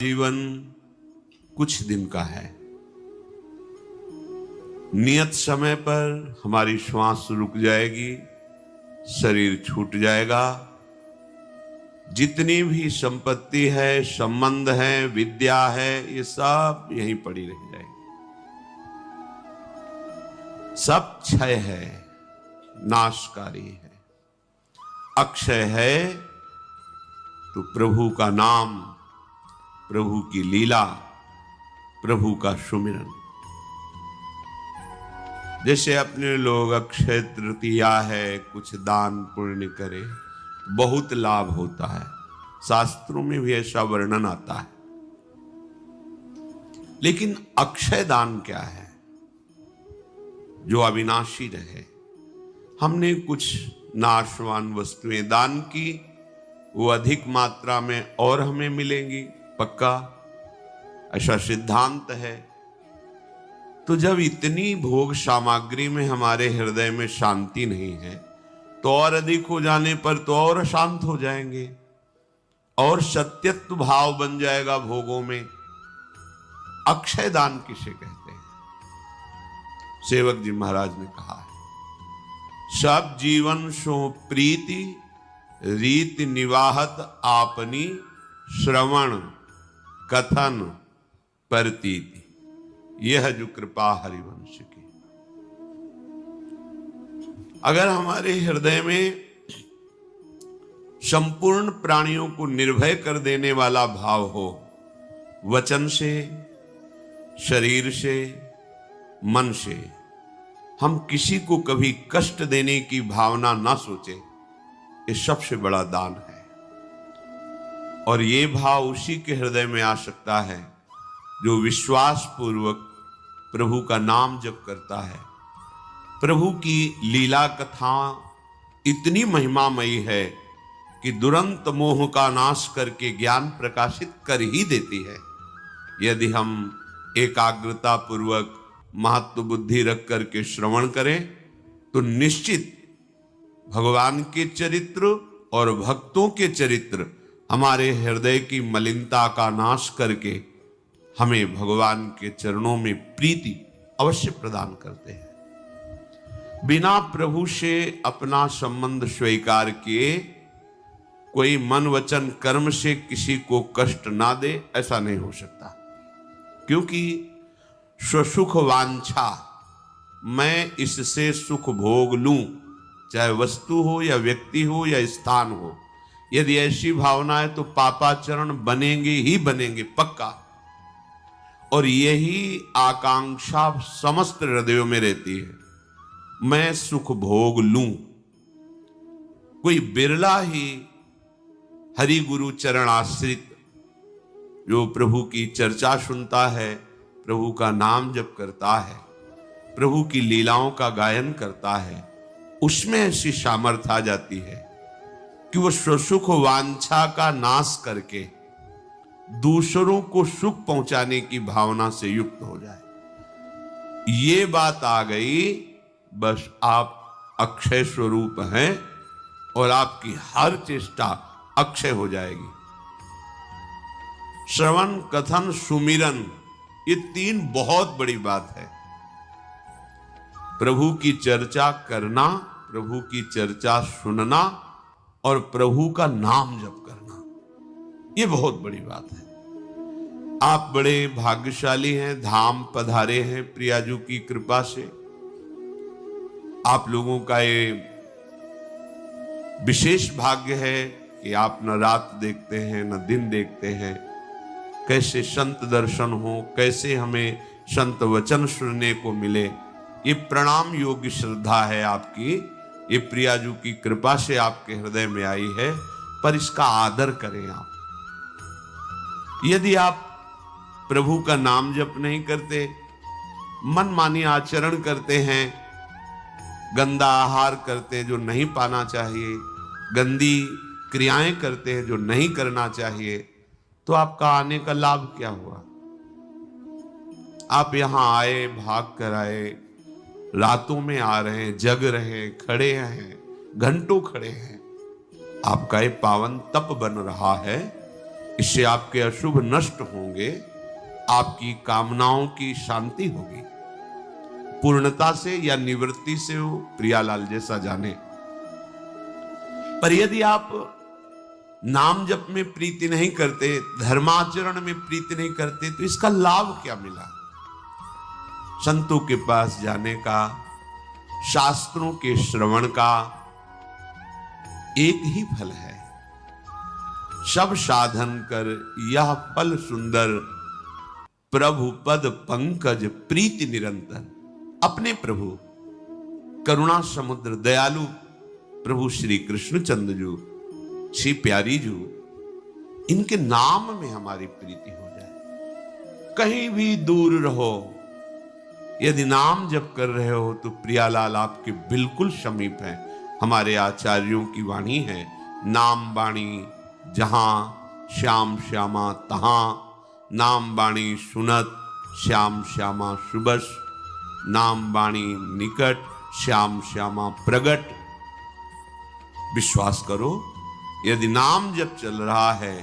जीवन कुछ दिन का है। नियत समय पर हमारी श्वास रुक जाएगी, शरीर छूट जाएगा। जितनी भी संपत्ति है, संबंध है, विद्या है, ये सब यहीं पड़ी रह जाएगी। सब क्षय है, नाशकारी है। अक्षय है तो प्रभु का नाम, प्रभु की लीला, प्रभु का सुमिरन। जैसे अपने लोग अक्षय तृतीया है, कुछ दान पुण्य करे, बहुत लाभ होता है। शास्त्रों में भी ऐसा वर्णन आता है। लेकिन अक्षय दान क्या है? जो अविनाशी रहे। हमने कुछ नाशवान वस्तुएं दान की, वो अधिक मात्रा में और हमें मिलेंगी, पक्का ऐसा सिद्धांत है। तो जब इतनी भोग सामग्री में हमारे हृदय में शांति नहीं है, तो और अधिक हो जाने पर तो और अशांत हो जाएंगे, और सत्यत्व भाव बन जाएगा भोगों में। अक्षय दान किसे कहते हैं? सेवक जी महाराज ने कहा है, सब जीवन सो प्रीति रीति निवाहत आपनी श्रवण कथन परतीति, यह जो कृपा हरिवंश की। अगर हमारे हृदय में संपूर्ण प्राणियों को निर्भय कर देने वाला भाव हो, वचन से, शरीर से, मन से, हम किसी को कभी कष्ट देने की भावना ना सोचे, ये सबसे बड़ा दान है। और ये भाव उसी के हृदय में आ सकता है जो विश्वास पूर्वक प्रभु का नाम जप करता है। प्रभु की लीला कथा इतनी महिमामयी है कि दुरंत मोह का नाश करके ज्ञान प्रकाशित कर ही देती है। यदि हम एकाग्रता पूर्वक महत्व बुद्धि रख करके श्रवण करें, तो निश्चित भगवान के चरित्र और भक्तों के चरित्र हमारे हृदय की मलिनता का नाश करके हमें भगवान के चरणों में प्रीति अवश्य प्रदान करते हैं। बिना प्रभु से अपना संबंध स्वीकार किए कोई मन वचन कर्म से किसी को कष्ट ना दे, ऐसा नहीं हो सकता। क्योंकि स्वसुख वांछा, मैं इससे सुख भोग लूं, चाहे वस्तु हो या व्यक्ति हो या स्थान हो, यदि ऐसी भावना है तो पापाचरण बनेंगे ही बनेंगे, पक्का। और यही आकांक्षा समस्त हृदयों में रहती है, मैं सुख भोग लूं। कोई बिरला ही हरि गुरु चरण आश्रित जो प्रभु की चर्चा सुनता है, प्रभु का नाम जप करता है, प्रभु की लीलाओं का गायन करता है, उसमें ऐसी सामर्थ्य आ जाती है कि वो स्वसुख वांछा का नाश करके दूसरों को सुख पहुंचाने की भावना से युक्त हो जाए। ये बात आ गई, बस आप अक्षय स्वरूप हैं और आपकी हर चेष्टा अक्षय हो जाएगी। श्रवण कथन सुमिरन, ये तीन बहुत बड़ी बात है। प्रभु की चर्चा करना, प्रभु की चर्चा सुनना और प्रभु का नाम जप करना, ये बहुत बड़ी बात है। आप बड़े भाग्यशाली हैं, धाम पधारे हैं प्रियाजू की कृपा से। आप लोगों का ये विशेष भाग्य है कि आप न रात देखते हैं न दिन देखते हैं। कैसे संत दर्शन हो, कैसे हमें संत वचन सुनने को मिले, ये प्रणाम योग्य श्रद्धा है आपकी। ये प्रियाजू की कृपा से आपके हृदय में आई है, पर इसका आदर करें आप। यदि आप प्रभु का नाम जप नहीं करते, मनमानी आचरण करते हैं, गंदा आहार करते हैं जो नहीं पाना चाहिए, गंदी क्रियाएं करते हैं जो नहीं करना चाहिए, तो आपका आने का लाभ क्या हुआ? आप यहां आए, भाग कर आए, रातों में आ रहे हैं, जग रहे हैं, खड़े हैं, घंटों खड़े हैं। आपका ये पावन तप बन रहा है, इससे आपके अशुभ नष्ट होंगे, आपकी कामनाओं की शांति होगी। पूर्णता से या निवृत्ति से हो, प्रियालाल जैसा जाने। पर यदि आप नाम जप में प्रीति नहीं करते, धर्माचरण में प्रीति नहीं करते, तो इसका लाभ क्या मिला? संतों के पास जाने का, शास्त्रों के श्रवण का एक ही फल है, सब साधन कर यह फल सुंदर, प्रभु पद पंकज प्रीति निरंतर। अपने प्रभु करुणा समुद्र दयालु प्रभु श्री कृष्णचंद्र जो, श्री प्यारी जो, इनके नाम में हमारी प्रीति हो जाए। कहीं भी दूर रहो, यदि नाम जप कर रहे हो तो प्रियालाल आपके बिल्कुल समीप है। हमारे आचार्यों की वाणी है, नाम वाणी जहां श्याम श्यामा तहां, नाम वाणी सुनत श्याम श्यामा सुबस, नाम वाणी निकट श्याम श्यामा प्रगट। विश्वास करो, यदि नाम जब चल रहा है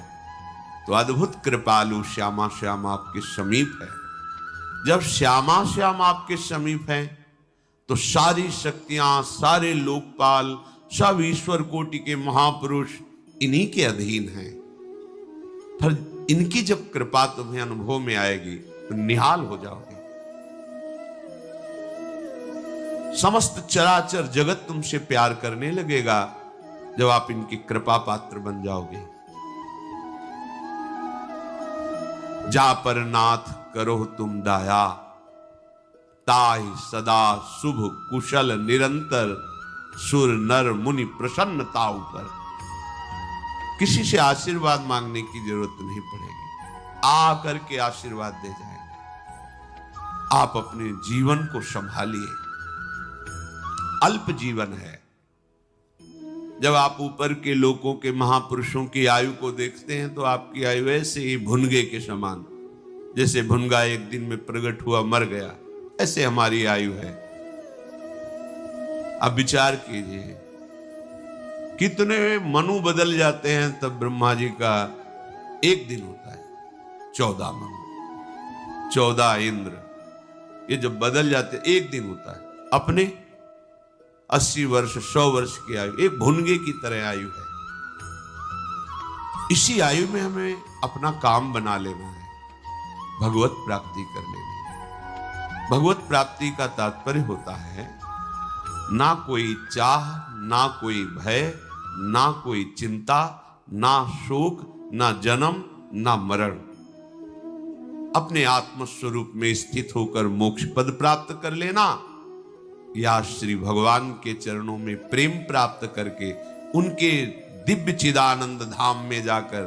तो अद्भुत कृपालु श्यामा श्याम आपके समीप है। जब श्यामा श्याम आपके समीप है तो सारी शक्तियां, सारे लोकपाल, सब ईश्वर कोटि के महापुरुष इन्हीं के अधीन हैं। पर इनकी जब कृपा तुम्हें अनुभव में आएगी तो निहाल हो जाओगे। समस्त चराचर जगत तुमसे प्यार करने लगेगा जब आप इनकी कृपा पात्र बन जाओगे। जा पर नाथ करो तुम दाया, ताहि सदा शुभ कुशल निरंतर, सुर नर मुनि प्रसन्नता ऊपर। किसी से आशीर्वाद मांगने की जरूरत नहीं पड़ेगी, आ करके आशीर्वाद दे जाएंगे। आप अपने जीवन को संभालिए, अल्प जीवन है। जब आप ऊपर के लोगों के महापुरुषों की आयु को देखते हैं तो आपकी आयु ऐसे ही भुनगे के समान, जैसे भुनगा एक दिन में प्रकट हुआ मर गया, ऐसे हमारी आयु है। अब विचार कीजिए, कितने मनु बदल जाते हैं तब ब्रह्मा जी का एक दिन होता है। 14 मनु, 14 इंद्र, ये जब बदल जाते एक दिन होता है। अपने 80 वर्ष 100 वर्ष की आयु एक भुनगे की तरह आयु है। इसी आयु में हमें अपना काम बना लेना है, भगवत प्राप्ति कर लेनी है। भगवत प्राप्ति का तात्पर्य होता है ना कोई चाह, ना कोई भय, ना कोई चिंता, ना शोक, ना जन्म, ना मरण। अपने आत्म स्वरूप में स्थित होकर मोक्ष पद प्राप्त कर लेना, या श्री भगवान के चरणों में प्रेम प्राप्त करके उनके दिव्य चिदानंद धाम में जाकर,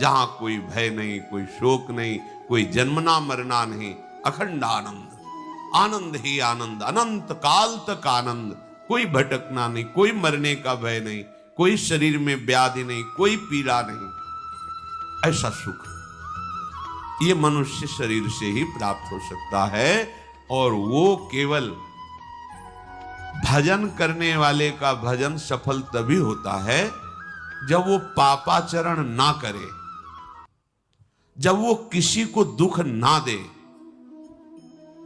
जहां कोई भय नहीं, कोई शोक नहीं, कोई जन्मना मरना नहीं, अखंड आनंद, आनंद ही आनंद, अनंत काल तक आनंद, कोई भटकना नहीं, कोई मरने का भय नहीं, कोई शरीर में व्याधि नहीं, कोई पीड़ा नहीं। ऐसा सुख ये मनुष्य शरीर से ही प्राप्त हो सकता है, और वो केवल भजन करने वाले का भजन सफल तभी होता है जब वो पापाचरण ना करे, जब वो किसी को दुख ना दे।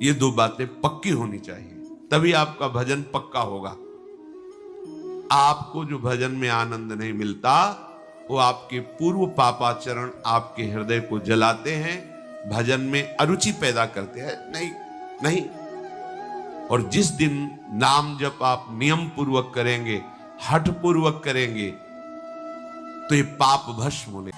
ये दो बातें पक्की होनी चाहिए, तभी आपका भजन पक्का होगा। आपको जो भजन में आनंद नहीं मिलता, वो आपके पूर्व पापाचरण आपके हृदय को जलाते हैं, भजन में अरुचि पैदा करते हैं। नहीं नहीं। और जिस दिन नाम जप आप नियम पूर्वक करेंगे, हठ पूर्वक करेंगे, तो ये पाप भस्म होने